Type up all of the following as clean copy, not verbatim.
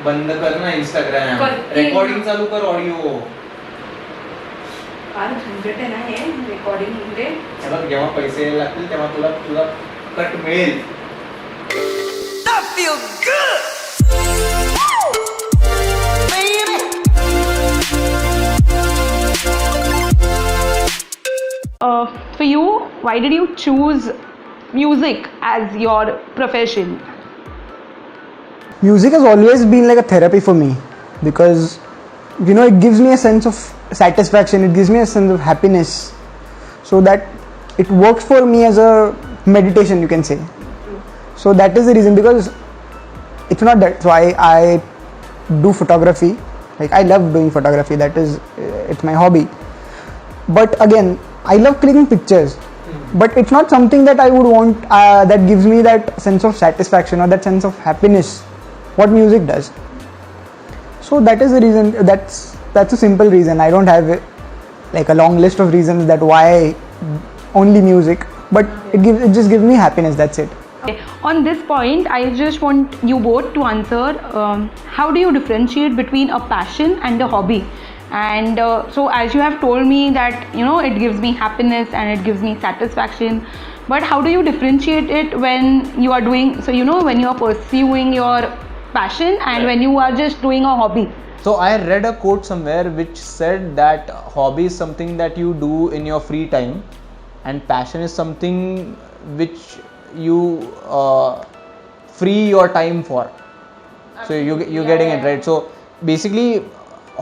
बंद कर ना इंस्टाग्राम, रेकॉर्डिंग चालू कर ऑडिओ. फार झंझट आहे ना हे रेकॉर्डिंग मध्ये. जेव्हा पैसे लागतील तेव्हा तुला तुला कट मिळेल. For you, why did you choose music as your profession? Music has always been like a therapy for me because you know it gives me a sense of satisfaction, it gives me a sense of happiness, so that it works for me as a meditation, you can say. So that is the reason, because it's not that why I do photography. Like I love doing photography, that is it's my hobby. But again, I love clicking pictures, but it's not something that I would want that gives me that sense of satisfaction or that sense of happiness what music does. So that is the reason. That's a simple reason. I don't have like a long list of reasons that why only music, but it just gives me happiness, that's it. Okay. On this point, I just want you both to answer, how do you differentiate between a passion and a hobby? And so as you have told me that you know it gives me happiness and it gives me satisfaction, but how do you differentiate it when you are doing, so you know, when you are pursuing your passion and when you are just doing a hobby? So I read a quote somewhere which said that hobby is something that you do in your free time and passion is something which you free your time for. So you're getting it right. So basically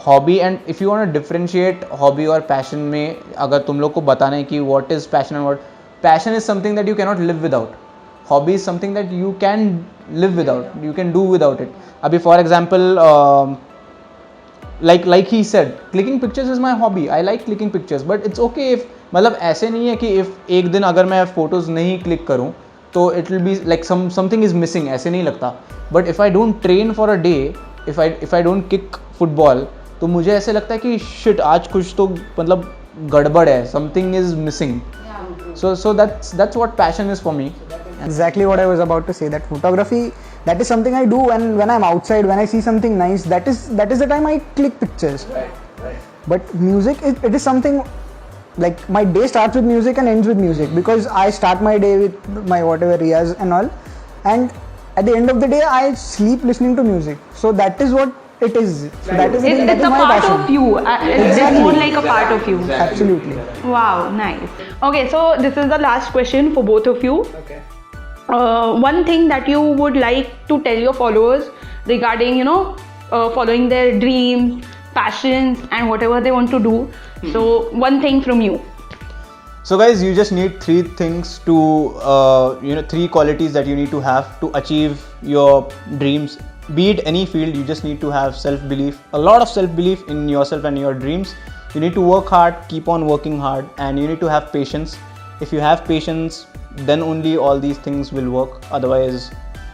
hobby, and if you want to differentiate hobby और passion में, अगर तुम लोग को बताना है कि what is passion and what, passion is something that you can not live without, hobby is something that you can live without, you can do without it. अभी for example like he said, clicking pictures is my hobby. I like clicking pictures, but it's okay if, मतलब ऐसे नहीं है कि if एक दिन अगर मैं photos नहीं click करूँ तो it will be like something is missing, ऐसे नहीं लगता. But if I don't train for a day, if I don't kick football, तो मुझे ऐसे लगता है कि shit आज कुछ तो मतलब गड़बड़ है, something is missing. So that's what passion is for me. Exactly what I was about to say, that photography, that is something I do, and when I'm outside, when I see something nice, that is the time I click pictures. Right. But music, it is something like my day starts with music and ends with music, because I start my day with my whatever riyaz and all, and at the end of the day I sleep listening to music. So that is what it is. So that is it's a part of you. It's more like a part of you. Absolutely. Wow, nice. Okay, so this is the last question for both of you. Okay. One thing that you would like to tell your followers regarding, you know, following their dreams, passions, and whatever they want to do. So one thing from you. So guys, you just need three things to, three qualities that you need to have to achieve your dreams. Be it any field, you just need to have self-belief, a lot of self-belief in yourself and your dreams. You need to work hard, keep on working hard, and you need to have patience. If you have patience, then only all these things will work. Otherwise,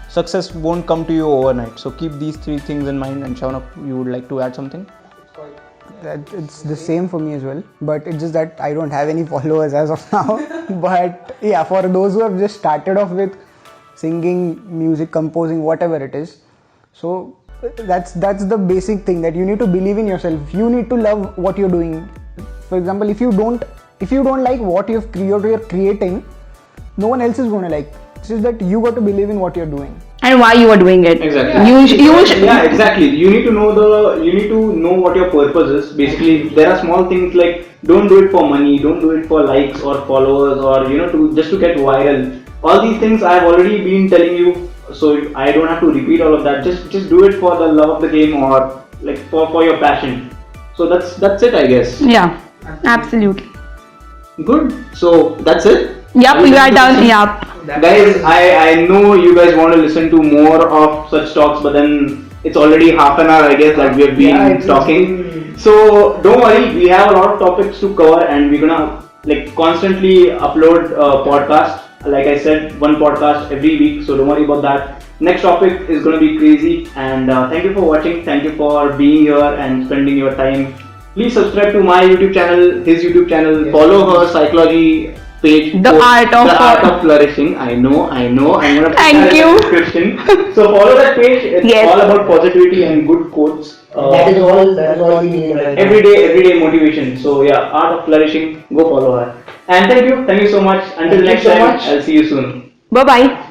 success won't come to you overnight. So keep these three things in mind. And Shauna, you would like to add something? That it's the same for me as well, but it's just that I don't have any followers as of now. But yeah, for those who have just started off with singing, music, composing, whatever it is, so that's the basic thing, that you need to believe in yourself. You need to love what you're doing. For example, if you don't like what you're creating, no one else is going to like. It's just that you got to believe in what you're doing and why you are doing it. Exactly. Yeah, exactly. You need to know what your purpose is. Basically, there are small things like don't do it for money, don't do it for likes or followers, or just to get viral. All these things I have already been telling you, so I don't have to repeat all of that. Just do it for the love of the game, or like for your passion. So that's it, I guess. Yeah, absolutely. Good. So that's it. Yep, we are done. Yep. Guys, I know you guys want to listen to more of such talks, but then it's already half an hour, I guess, that we have been talking. So don't worry, we have a lot of topics to cover, and we're gonna constantly upload podcasts. Like I said, one podcast every week, so don't worry about that. Next topic is gonna be crazy, and thank you for watching. Thank you for being here and spending your time. Please subscribe to my YouTube channel, his YouTube channel. Follow her Psychology page. The Art of The Art of Flourishing. I know. I'm gonna put Thank that in you. the description. So follow that page. It's Yes. all about positivity and good quotes. That is all we need right now. Everyday motivation. So yeah, Art of Flourishing. Go follow her. And thank you so much. Until Thank you next so time, much. I'll see you soon. Bye bye.